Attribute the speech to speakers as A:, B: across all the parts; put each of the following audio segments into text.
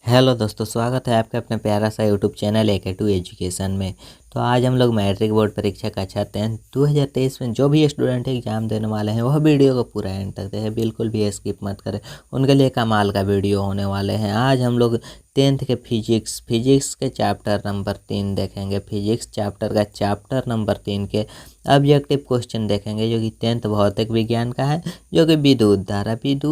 A: Hello दोस्तों, स्वागत है आपका अपने प्यारा सा यूट्यूब चैनल AK2 एजुकेशन में। तो आज हम लोग मैट्रिक बोर्ड परीक्षा कक्षा 10 2023 में जो भी स्टूडेंट एग्जाम देने वाले हैं वह वीडियो को पूरा एंड तक देखें, बिल्कुल भी स्किप मत करें। उनके लिए कमाल का वीडियो होने वाले हैं। आज हम लोग 10th के फिजिक्स के चैप्टर नंबर 3 देखेंगे। फिजिक्स चैप्टर का चैप्टर नंबर 3 के ऑब्जेक्टिव क्वेश्चन देखेंगे, जो कि 10th भौतिक विज्ञान का है, जो कि विद्युत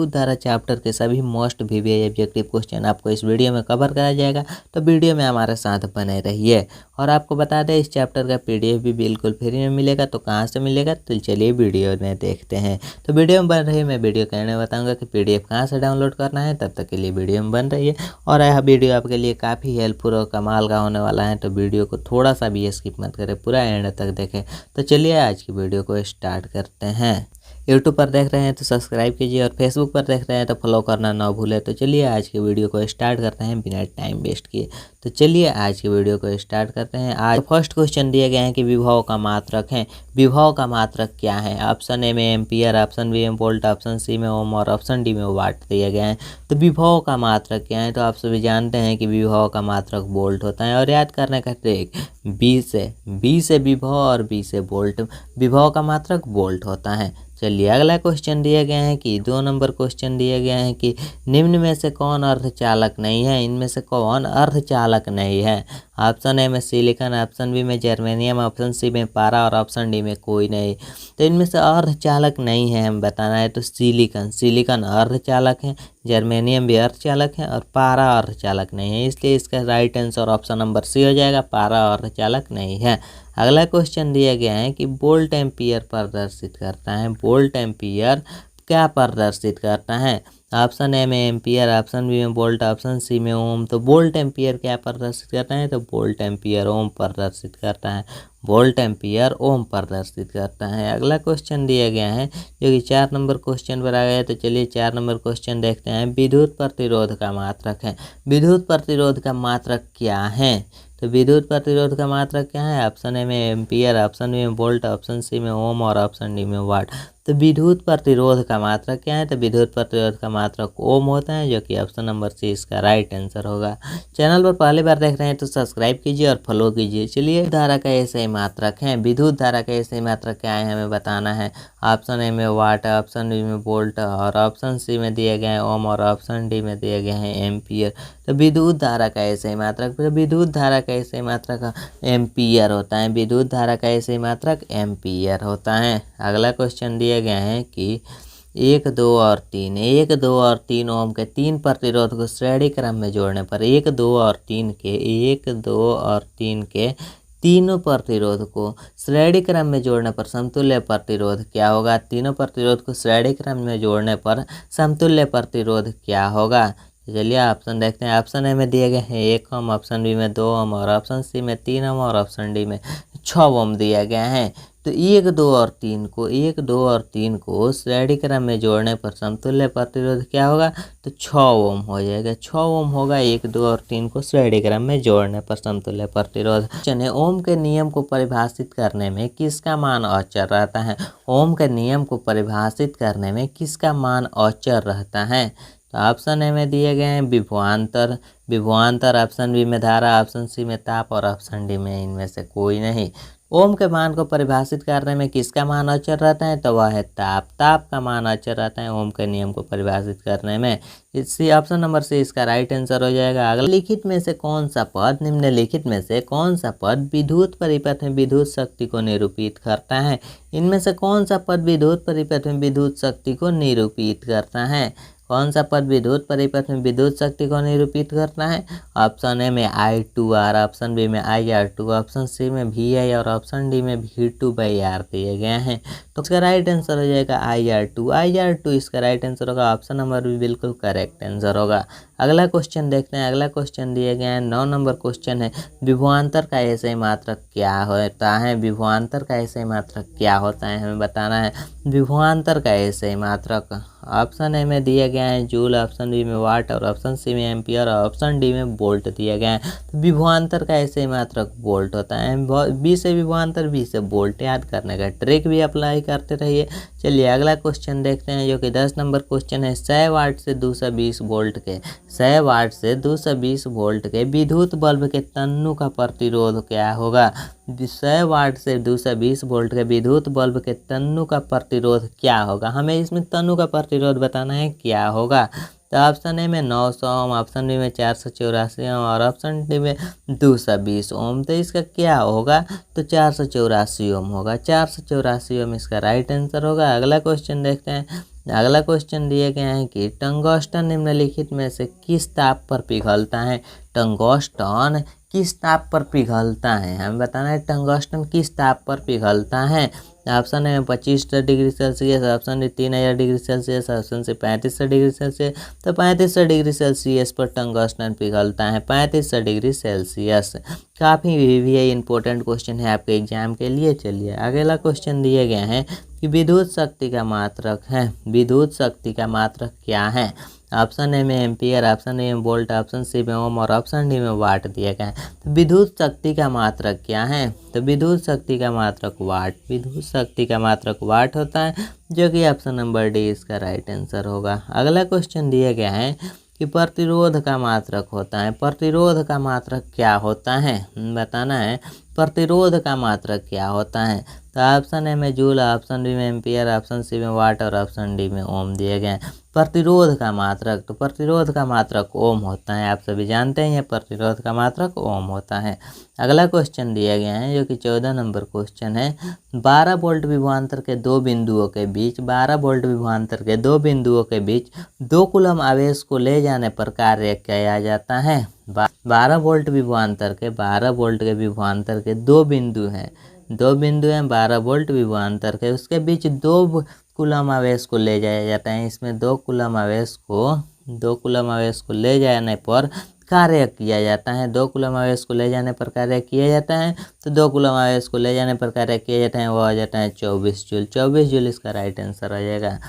A: धारा चैप्टर के सभी मोस्ट वीवीआई ऑब्जेक्टिव क्वेश्चन आपको इस वीडियो में कवर कराया जाएगा। तो वीडियो में हमारे साथ बने रहिए। और आपको बता दें, इस चैप्टर का PDF भी बिल्कुल फ्री में मिलेगा। तो कहाँ से मिलेगा, तो चलिए वीडियो में देखते हैं। तो वीडियो में बन रही है, मैं वीडियो कहने बताऊंगा कि PDF कहाँ से डाउनलोड करना है। तब तक के लिए वीडियो में बन रही है। और यह वीडियो आपके लिए काफ़ी हेल्पफुल और कमाल का होने वाला है। तो वीडियो को थोड़ा सा भी स्किप मत करें, पूरा एंड तक देखें। तो चलिए आज की वीडियो को स्टार्ट करते हैं। यूट्यूब पर देख रहे हैं तो सब्सक्राइब कीजिए, और फेसबुक पर देख रहे हैं तो फॉलो करना ना भूलें। तो चलिए आज की वीडियो को स्टार्ट करते हैं बिना टाइम वेस्ट किए। तो चलिए आज की वीडियो को स्टार्ट करते हैं। आज फर्स्ट क्वेश्चन दिए गए हैं कि विभव का मात्रक है। विभव का मात्रक क्या है? ऑप्शन ए में एम्पियर, ऑप्शन बी में वोल्ट, ऑप्शन सी में ओम और ऑप्शन डी में वाट दिए गए हैं। तो विभव का मात्रक क्या है? तो आप सभी जानते हैं कि विभव का मात्रक वोल्ट होता है। और याद करने का ट्रिक, बी से विभव और बी से वोल्ट। विभव का मात्रक वोल्ट होता है। चलिए अगला क्वेश्चन दिए गए हैं कि 2 नंबर क्वेश्चन दिए गए हैं कि निम्न में से कौन अर्धचालक नहीं है? इनमें से कौन अर्धचालक नहीं है? ऑप्शन ए में सिलिकॉन, ऑप्शन बी में जर्मेनियम, ऑप्शन सी में पारा और ऑप्शन डी में कोई नहीं। तो इनमें से अर्धचालक नहीं है हम बताना है। तो सिलिकॉन अर्धचालक है, जर्मेनियम भी अर्धचालक है और पारा अर्धचालक नहीं है। इसलिए इसका right answer option number C हो जाएगा, पारा अर्धचालक नहीं है। अगला क्वेश्चन दिया गया है कि वोल्ट एम्पियर प्रदर्शित करता है। वोल्ट एम्पियर क्या प्रदर्शित करता है? ऑप्शन ए में एम्पियर, ऑप्शन बी में वोल्ट, ऑप्शन सी में ओम। तो वोल्ट एम्पियर क्या प्रदर्शित करता है? तो वोल्ट एम्पियर ओम प्रदर्शित करता है। वोल्ट एम्पियर ओम प्रदर्शित करता है। अगला क्वेश्चन दिया गया है जो कि 4 नंबर क्वेश्चन पर आ गया है। तो चलिए 4 नंबर क्वेश्चन देखते हैं। विद्युत प्रतिरोध का मात्रक है। विद्युत प्रतिरोध का मात्रक क्या है? तो विद्युत प्रतिरोध का मात्रक क्या है? ऑप्शन ए में एम्पियर, ऑप्शन बी में वोल्ट, ऑप्शन सी में ओम और ऑप्शन डी में वाट। तो विद्युत प्रतिरोध का मात्रक क्या है? तो विद्युत प्रतिरोध का मात्रक ओम होता है, जो कि ऑप्शन नंबर सी इसका राइट आंसर होगा। चैनल पर पहली बार देख रहे हैं तो सब्सक्राइब कीजिए और फॉलो कीजिए। चलिए धारा का ऐसे ही मात्रक है। विद्युत धारा का ऐसे ही मात्रक क्या है हमें बताना है। ऑप्शन ए में वाट, ऑप्शन बी में वोल्ट और ऑप्शन सी में दिए गए हैं ओम और ऑप्शन डी में दिए गए हैं एम्पियर। तो विद्युत धारा का ऐसे ही मात्रक, विद्युत धारा का ऐसे ही मात्रक एम्पियर होता है। विद्युत धारा का ऐसे ही मात्रक एम्पियर होता है। अगला क्वेश्चन दिए गए हैं कि 1, 2 और 3 ओम के 3 प्रतिरोध को श्रेणी क्रम में जोड़ने पर 1, 2 और 3 के तीनों प्रतिरोध को श्रेणी क्रम में जोड़ने पर समतुल्य प्रतिरोध क्या होगा? तीनों प्रतिरोध को श्रेणी क्रम में जोड़ने पर समतुल्य प्रतिरोध क्या होगा? चलिए ऑप्शन देखते हैं। ऑप्शन ए में दिए गए हैं 1 ओम, ऑप्शन बी में 2 ओम और ऑप्शन सी में 3 ओम और ऑप्शन डी में 6 ओम दिया गया है। तो 1, 2 और 3 को श्रेणी क्रम में जोड़ने पर समतुल्य प्रतिरोध क्या होगा? तो 6 ओम हो जाएगा। 6 ओम होगा 1, 2 और 3 को श्रेणी क्रम में जोड़ने पर समतुल्य प्रतिरोध। चलिए ओम के नियम को परिभाषित करने में किसका मान अचर रहता है? ओम के नियम को परिभाषित करने में किसका मान अचर रहता है? तो ऑप्शन ए में दिए गए हैं विभवांतर, ऑप्शन बी में धारा, ऑप्शन सी में ताप और ऑप्शन डी में इनमें से कोई नहीं। ओम के मान को परिभाषित करने में किसका मान अचर रहता है? तो वह है ताप का मान अचर रहता है ओम के नियम को परिभाषित करने में। इसी ऑप्शन नंबर सी इसका राइट आंसर हो जाएगा। अगला, निम्नलिखित में से कौन सा पद विद्युत परिपथ में विद्युत शक्ति को निरूपित करता है? इनमें से कौन सा पद विद्युत परिपथ में विद्युत शक्ति को निरूपित करता है? कौन सा पद विद्युत परिपथ में विद्युत शक्ति को निरूपित करता है? ऑप्शन ए में I2R, ऑप्शन बी में IR2, ऑप्शन सी में VI और ऑप्शन डी में V2/R दिए गए हैं। तो इसका राइट आंसर हो जाएगा IR2 इसका राइट आंसर होगा। ऑप्शन नंबर भी बिल्कुल करेक्ट आंसर होगा। अगला क्वेश्चन देखते हैं। अगला क्वेश्चन दिए गए हैं 9 नंबर क्वेश्चन है। विभवांतर का ऐसे मात्रक क्या होता है? विभवांतर का ऐसे मात्रक क्या होता है हमें बताना है। विभवांतर का ऐसे मात्रक ऑप्शन ए में दिया गया है जूल, ऑप्शन बी में वाट और ऑप्शन सी में एम्पियर और ऑप्शन डी में वोल्ट दिया गया है। तो विभवांतर का ऐसे मात्रक वोल्ट होता है। बी से विभवांतर, बी से वोल्ट। याद करने का ट्रिक भी अप्लाई करते रहिए। चलिए अगला क्वेश्चन देखते हैं जो कि 10 नंबर क्वेश्चन है। 100 वाट से 220 वोल्ट के 100 वाट से 220 वोल्ट के विद्युत बल्ब के तन्नु का प्रतिरोध क्या होगा। 100 वाट से 220 वोल्ट के विद्युत बल्ब के तन्नु का प्रतिरोध क्या होगा। हमें इसमें तन्नु का प्रतिरोध बताना है क्या होगा। तो ऑप्शन ए में 900 ओम, ऑप्शन बी में 484 ओम और ऑप्शन डी में 220 ओम। तो इसका क्या होगा, तो 484 ओम होगा। 484 ओम इसका राइट आंसर होगा। अगला क्वेश्चन देखते हैं। अगला क्वेश्चन दिए गए हैं कि टंगस्टन निम्नलिखित में से किस ताप पर पिघलता है। टंगस्टन किस ताप पर पिघलता है, हमें बताना है टंगस्टन किस ताप पर पिघलता है। ऑप्शन है 2500 degree Celsius, option D 3000 degree Celsius, option से 3500 डिग्री सेल्सियस। तो 3500 डिग्री सेल्सियस पर टंगस्टन पिघलता है, 3500 डिग्री सेल्सियस। काफ़ी भी इंपॉर्टेंट क्वेश्चन है आपके एग्जाम के लिए। चलिए अगला क्वेश्चन दिए गए हैं कि विद्युत शक्ति का मात्रक है। विद्युत शक्ति का मात्रक क्या है। ऑप्शन ए में एम्पियर, ऑप्शन ए में वोल्ट, ऑप्शन सी में ओम और ऑप्शन डी में वाट दिया गया है। तो विद्युत शक्ति का मात्रक क्या है, तो विद्युत शक्ति का मात्रक वाट। विद्युत शक्ति का मात्रक वाट होता है, जो कि ऑप्शन नंबर डी इसका राइट आंसर होगा। अगला क्वेश्चन दिया गया है कि प्रतिरोध का मात्रक होता है। प्रतिरोध का मात्रक क्या होता है, बताना है प्रतिरोध का मात्रक क्या होता है। तो ऑप्शन ए में जूल, ऑप्शन बी में एम्पियर, ऑप्शन सी में वाट और ऑप्शन डी में ओम दिए गए हैं। प्रतिरोध का मात्रक, तो प्रतिरोध का मात्रक ओम होता है। आप सभी जानते हैं प्रतिरोध का मात्रक ओम होता है। अगला क्वेश्चन दिया गया है जो कि 14 नंबर क्वेश्चन है। 12 वोल्ट विभवांतर के दो बिंदुओं के बीच 12 वोल्ट विभवांतर के दो बिंदुओं के बीच 2 कूलम आवेश को ले जाने पर कार्य किया जाता है। 12 वोल्ट विभवांतर के 12 वोल्ट के विभवांतर के दो बिंदु हैं, 12 वोल्ट विभवांतर के, उसके बीच 2 कूलम आवेश को ले जाया जाता है। इसमें 2 कूलम आवेश को ले जाने पर कार्य किया जाता है। 2 कूलम आवेश को ले जाने पर कार्य किया जाता है। तो 2 कूलम आवेश को ले जाने पर कार्य किया जाता है, वो आ जाता है 24 जूल। 24 जूल इसका राइट आंसर आ जाएगा।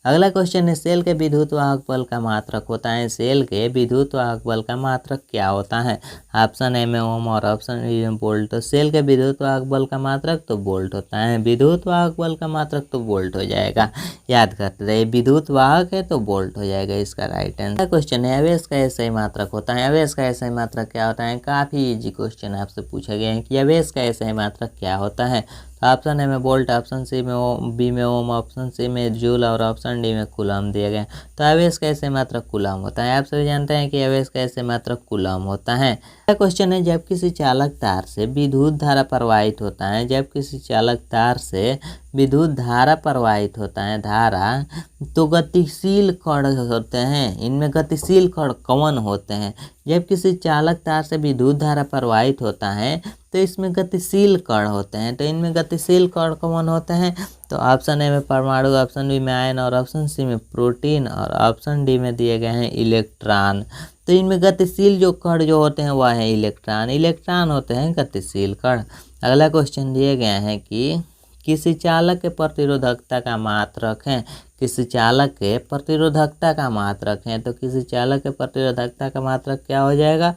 A: अगला क्वेश्चन है सेल के विद्युत वाहक बल का मात्रक होता है। सेल के विद्युत वाहक बल का मात्रक क्या होता है। ऑप्शन ए में ओम और ऑप्शन बी में वोल्ट। तो सेल के विद्युत वाहक बल का मात्रक तो वोल्ट होता है। विद्युत वाहक बल का मात्रक तो वोल्ट हो जाएगा, याद करते रहिए विद्युत वाहक है तो वोल्ट हो जाएगा इसका राइट आंसर। क्वेश्चन है आवेश का SI मात्रक होता है। आवेश का SI मात्रक क्या होता है। काफ़ी इजी क्वेश्चन आपसे पूछा गया है कि आवेश का SI मात्रक क्या होता है। ऑप्शन ए में वोल्ट, ऑप्शन सी में बी में ओम, ऑप्शन सी में जूल और ऑप्शन डी में कूलम दिए गए। तो आवेश का SI मात्रक कूलम होता है। आप सभी जानते हैं कि आवेश का SI मात्रक कूलम होता है। अगला क्वेश्चन है जब किसी चालक तार से विद्युत धारा प्रवाहित होता है। जब किसी चालक तार से विद्युत धारा प्रवाहित होता है, धारा, तो गतिशील कण होते हैं। इनमें गतिशील कण कौन होते हैं। जब किसी चालक तार से विद्युत धारा प्रवाहित होता है तो इसमें गतिशील कण होते हैं। तो इनमें गतिशील कण कौन होते हैं। तो ऑप्शन ए में परमाणु, ऑप्शन बी में आयन और ऑप्शन सी में प्रोटीन और ऑप्शन डी में दिए गए हैं इलेक्ट्रॉन। तो इनमें गतिशील जो कण जो होते हैं वह है इलेक्ट्रॉन। इलेक्ट्रॉन होते हैं गतिशील कण। अगला क्वेश्चन दिए गए हैं कि किसी चालक के प्रतिरोधकता का मात्रक है। किसी चालक के प्रतिरोधकता का मात्रक है। तो किसी चालक के प्रतिरोधकता का मात्रक क्या हो जाएगा,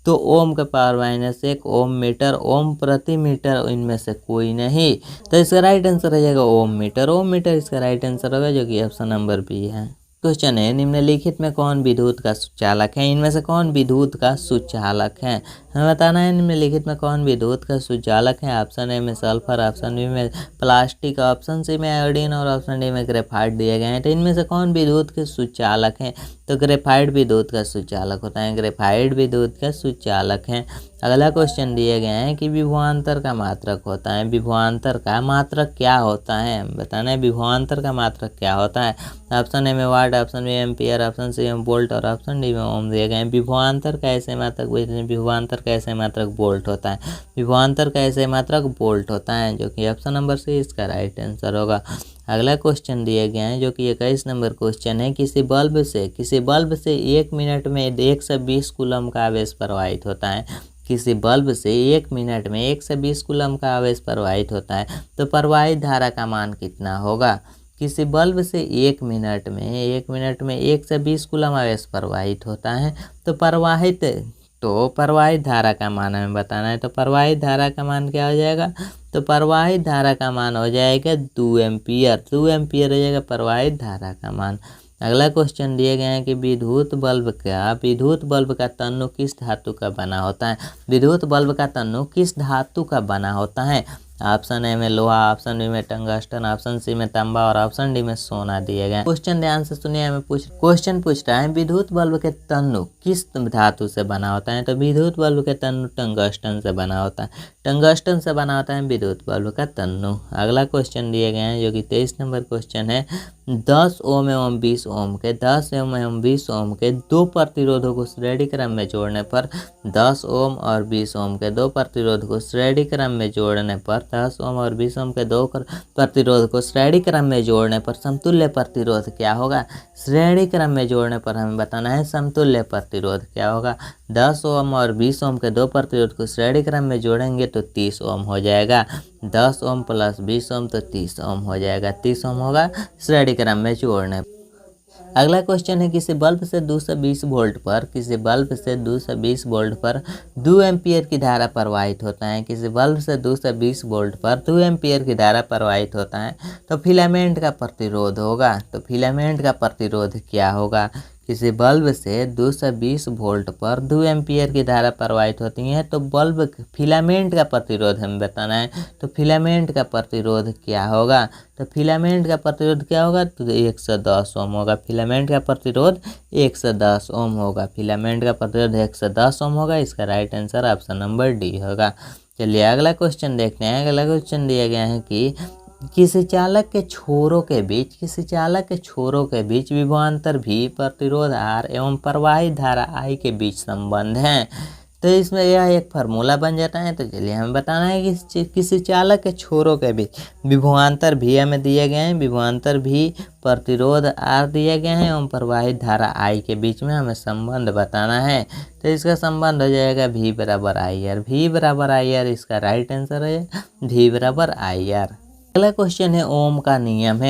A: तो ओम के पावर -1 ओम मीटर, ओम प्रति मीटर, इनमें से कोई नहीं। तो इसका राइट आंसर हो जाएगा ओम मीटर। ओम मीटर इसका राइट आंसर होगा, जो कि ऑप्शन नंबर बी है। क्वेश्चन है निम्नलिखित में कौन विद्युत का सुचालक है। इनमें से कौन विद्युत का सुचालक है, हमें बताना है निम्नलिखित में कौन विद्युत का सुचालक है। ऑप्शन ए में सल्फर, ऑप्शन बी में प्लास्टिक, ऑप्शन सी में आयोडीन और ऑप्शन डी में ग्रेफाइट दिए गए हैं। तो इनमें से कौन विद्युत के सुचालक हैं, तो ग्रेफाइट विद्युत का सुचालक होता है। ग्रेफाइट विद्युत का सुचालक है। अगला क्वेश्चन दिए गए हैं कि विभवांतर का मात्रक होता है। विभवांतर का मात्रक क्या होता है, बताना है विभवांतर का मात्रक क्या होता है। ऑप्शन ए में वाट, ऑप्शन बी में एम्पियर, ऑप्शन सी में वोल्ट और ऑप्शन डी में ओम दिए गए हैं। विभवांतर का SI मात्रक, विभवांतर का SI मात्रक वोल्ट होता है। विभवांतर का SI मात्रक वोल्ट होता है, जो कि ऑप्शन नंबर सी इसका राइट आंसर होगा। अगला क्वेश्चन दिए गए हैं जो कि 21 नंबर क्वेश्चन है। किसी बल्ब से 1 मिनट में 120 कूलम का आवेश प्रवाहित होता है। किसी बल्ब से 1 मिनट में 120 कूलम का आवेश प्रवाहित होता है, तो प्रवाहित धारा का मान कितना होगा। किसी बल्ब से 1 मिनट में 120 कूलम आवेश प्रवाहित होता है, तो प्रवाहित धारा का मान हमें बताना है। तो प्रवाहित धारा का मान क्या हो जाएगा, तो प्रवाहित धारा का मान हो जाएगा 2 एम्पियर। 2 एम्पियर हो जाएगा प्रवाहित धारा का मान। अगला क्वेश्चन दिए गए हैं कि विद्युत बल्ब का तन्नु किस धातु का बना होता है। विद्युत बल्ब का तन्नु किस धातु का बना होता है। ऑप्शन ए में लोहा, ऑप्शन बी में टंगस्टन, ऑप्शन सी में तांबा और ऑप्शन डी में सोना दिए गए। क्वेश्चन ध्यान से सुनिए। क्वेश्चन पूछ रहा है विद्युत बल्ब के तन्नु किस धातु से बना होता है। तो विद्युत बल्ब के तन्नु टंगस्टन से बना होता है। टंगस्टन से बना होता है विद्युत बल्ब का तन्नु। अगला क्वेश्चन दिए गए हैं जो कि 23 नंबर क्वेश्चन है। 10 ओम एवं 20 ओम के 10 ओम एवं 20 ओम के दो प्रतिरोधों को श्रेणी क्रम में जोड़ने पर 10 ओम और 20 ओम के दो प्रतिरोध को श्रेणी क्रम में जोड़ने पर 10 ओम और 20 ओम के दो प्रतिरोध को श्रेणी क्रम में जोड़ने पर समतुल्य प्रतिरोध क्या होगा। श्रेणी क्रम में जोड़ने पर हमें बताना है समतुल्य प्रतिरोध क्या होगा। 10 ओम और 20 ओम के दो प्रतिरोध को श्रेणी क्रम में जोड़ेंगे तो 30 ओम हो जाएगा। 10 ओम प्लस 20 ओम तो 30 ओम हो जाएगा। 30 ओम होगा श्रेणी क्रम में जोड़ने। अगला क्वेश्चन है किसी बल्ब से 220 वोल्ट पर 2 एम्पियर की धारा प्रवाहित होता है। किसी बल्ब से 220 वोल्ट पर 2 एम्पियर की धारा प्रवाहित होता है तो फिलामेंट का प्रतिरोध होगा। तो फिलामेंट का प्रतिरोध क्या होगा। किसी बल्ब से 220 वोल्ट पर 2 एम्पियर की धारा प्रवाहित होती है तो बल्ब फिलामेंट का प्रतिरोध हमें बताना है। तो फिलामेंट का प्रतिरोध क्या होगा। तो फिलामेंट का प्रतिरोध क्या होगा। तो 110 ओम होगा। फिलामेंट का प्रतिरोध 110 ओम होगा। फिलामेंट का प्रतिरोध 110 ओम होगा। इसका right answer option number D होगा। चलिए अगला क्वेश्चन देखते हैं। अगला क्वेश्चन दिया गया है कि किसी चालक के छोरों के बीच विभवांतर भी, प्रतिरोध आर एवं प्रवाहित धारा I के बीच संबंध है। तो इसमें यह एक फार्मूला बन जाता है। तो चलिए हमें बताना है कि किसी चालक के छोरों के बीच विभवांतर भी हमें दिए गए हैं, विभवांतर भी, प्रतिरोध आर दिए गए हैं एवं प्रवाहित धारा I के बीच में हमें संबंध बताना है। तो इसका संबंध हो जाएगा V बराबर IR। V बराबर IR इसका राइट आंसर है V बराबर IR। अगला क्वेश्चन है ओम का नियम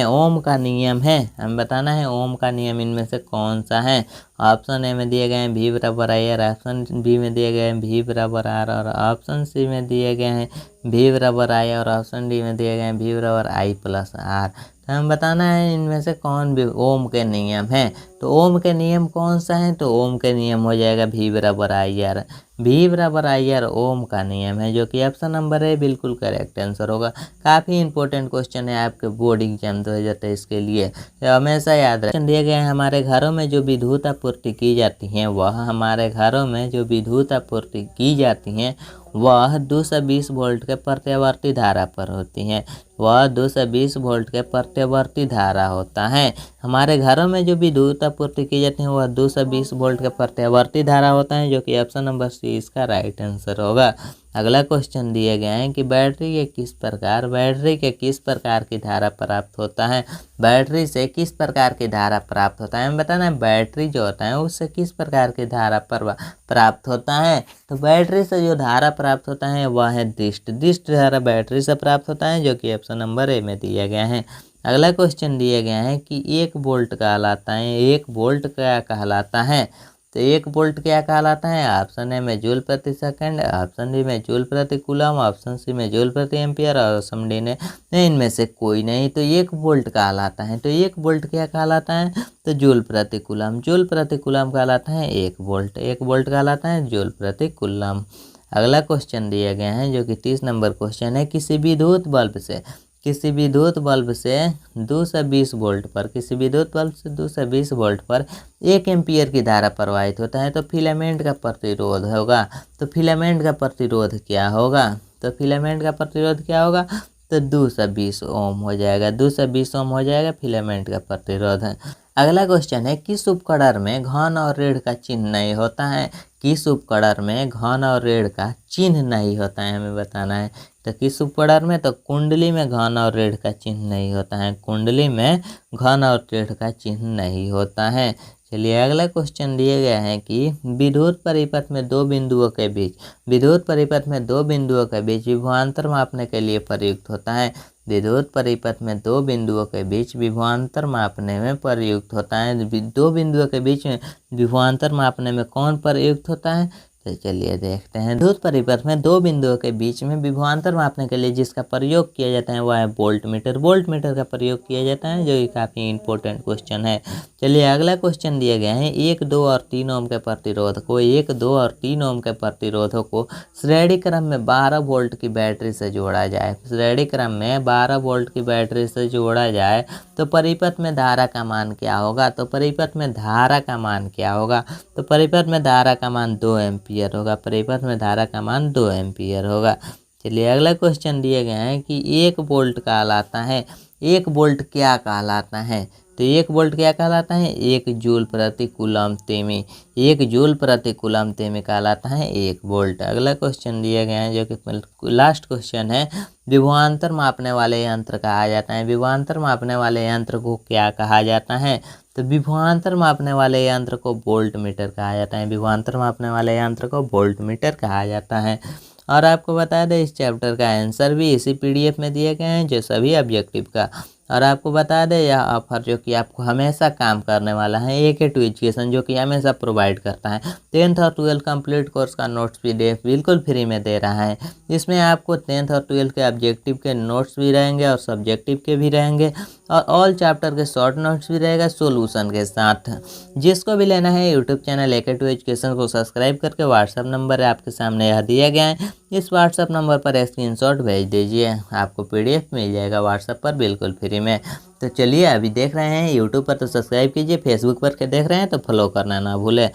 A: है। हमें बताना है ओम का नियम इनमें से कौन सा है। ऑप्शन ए में दिए गए हैं V बराबर IR, ऑप्शन बी में दिए गए हैं V बराबर R और ऑप्शन सी में दिए गए हैं V बराबर I और ऑप्शन डी में दिए गए हैं V बराबर I प्लस R। तो हमें बताना है इनमें से कौन भी ओम के नियम है। तो ओम के नियम कौन सा है। तो ओम के नियम हो जाएगा V बराबर IR। V बराबर IR ओम का नियम है जो कि ऑप्शन नंबर है बिल्कुल करेक्ट आंसर होगा। काफ़ी इंपॉर्टेंट क्वेश्चन है आपके बोर्ड एग्जाम 2023 के लिए, तो हमेशा याद रखें। दिए गए हैं हमारे घरों में जो विद्युत आपूर्ति की जाती है वह 220 वोल्ट के प्रत्यावर्ती धारा पर होती है। वह 220 वोल्ट के प्रत्यावर्ती धारा होता है। हमारे घरों में जो विद्युत आपूर्ति की जाती है वह 220 वोल्ट के प्रत्यावर्ती धारा होता है जो कि ऑप्शन नंबर सी इसका राइट आंसर होगा। अगला क्वेश्चन दिए गए हैं कि बैटरी के किस प्रकार की धारा प्राप्त होता है। बैटरी से किस प्रकार की धारा प्राप्त होता है हमें बताना है। बैटरी जो होता है उससे किस प्रकार की धारा प्राप्त होता है। तो बैटरी से जो धारा प्राप्त होता है वह है दिष्ट धारा बैटरी से प्राप्त होता है जो कि ऑप्शन नंबर ए में दिया गया है। अगला क्वेश्चन दिए गए हैं कि 1 वोल्ट कहलाता है। 1 वोल्ट क्या कहलाता है। तो 1 वोल्ट क्या कहलाता है। ऑप्शन ए में जूल प्रति सेकंड, ऑप्शन डी में जूल प्रति कूलम, ऑप्शन सी में जूल प्रति एम्पियर और ऑप्शन डी ने इनमें से कोई नहीं। तो 1 वोल्ट कहलाता है। तो 1 वोल्ट क्या कहलाता है। तो जूल प्रति कूलम कहलाता है 1 वोल्ट। 1 वोल्ट कहलाता है जूल प्रति कूलम। अगला क्वेश्चन दिए गए हैं जो कि 30 नंबर क्वेश्चन है। किसी विद्युत बल्ब से 220 वोल्ट पर 1 एम्पियर की धारा प्रवाहित होता है तो फिलामेंट का प्रतिरोध होगा। तो फिलामेंट का प्रतिरोध क्या होगा। तो 220 ओम हो जाएगा। 220 ओम हो जाएगा फिलामेंट का प्रतिरोध है। अगला क्वेश्चन है किस उपकरण में घन और ऋण का चिन्ह नहीं होता है। हमें बताना है। तो किस उपकरण में। तो कुंडली में घन और ऋण का चिन्ह नहीं होता है। चलिए अगला क्वेश्चन दिए गए हैं कि विद्युत परिपथ में दो बिंदुओं के बीच विभवांतर मापने के लिए प्रयुक्त होता है। विद्युत परिपथ में दो बिंदुओं के बीच विभवांतर मापने में प्रयुक्त होता है। 2 बिंदुओं के बीच में विभवांतर मापने में कौन प्रयुक्त होता है। तो चलिए देखते हैं। विद्युत परिपथ में 2 बिंदुओं के बीच में विभवांतर मापने के लिए जिसका प्रयोग किया जाता है वह है वोल्टमीटर का प्रयोग किया जाता है जो कि काफ़ी इंपॉर्टेंट क्वेश्चन है। चलिए अगला क्वेश्चन दिया गया है 1, 2 और 3 ओम के प्रतिरोध को 1, 2 और 3 ओम के प्रतिरोधों को श्रेणी क्रम में 12 वोल्ट की बैटरी से जोड़ा जाए। श्रेणी क्रम में 12 वोल्ट की बैटरी से जोड़ा जाए तो परिपथ में धारा का मान क्या होगा। तो परिपथ में धारा का मान क्या होगा। तो परिपथ में धारा का मान 2 एम्पियर होगा। परिपथ में धारा का मान 2 एम्पियर होगा। चलिए अगला क्वेश्चन दिए गए हैं कि 1 वोल्ट कहलाता है। 1 वोल्ट क्या कहलाता है। तो 1 वोल्ट क्या कहलाता है। 1 जूल प्रति कूलम तेमी। 1 जूल प्रति कूलम तेमी कहलाता है 1 वोल्ट। अगला क्वेश्चन दिया गया है जो कि लास्ट क्वेश्चन है। विभवांतर मापने वाले यंत्र कहा जाता है। विभवांतर मापने वाले यंत्र को क्या कहा जाता है। तो विभवांतर मापने वाले यंत्र को वोल्ट मीटर कहा जाता है। विभवांतर मापने वाले यंत्र को वोल्ट मीटर कहा जाता है। और आपको बता दें इस चैप्टर का आंसर भी इसी पीडीएफ में दिए गए हैं जो सभी ऑब्जेक्टिव का। और आपको बता दें यह ऑफर जो कि आपको हमेशा काम करने वाला है AK2 एजुकेशन जो कि हमेशा प्रोवाइड करता है। 10th और 12th कंप्लीट कोर्स का नोट्स PDF बिल्कुल फ्री में दे रहा है। इसमें आपको 10th और 12th के ऑब्जेक्टिव के नोट्स भी रहेंगे और सब्जेक्टिव के भी रहेंगे और ऑल चैप्टर के शॉर्ट नोट्स भी रहेगा सोल्यूशन के साथ। जिसको भी लेना है यूट्यूब चैनल AK2 एजुकेशन को सब्सक्राइब करके व्हाट्सअप नंबर आपके सामने यह दिया गया है। इस व्हाट्सअप नंबर पर स्क्रीनशॉट भेज दीजिए, आपको PDF मिल जाएगा व्हाट्सएप पर बिल्कुल फ्री में। तो चलिए अभी देख रहे हैं यूट्यूब पर तो सब्सक्राइब कीजिए, फेसबुक पर के देख रहे हैं तो फॉलो करना ना भूलें।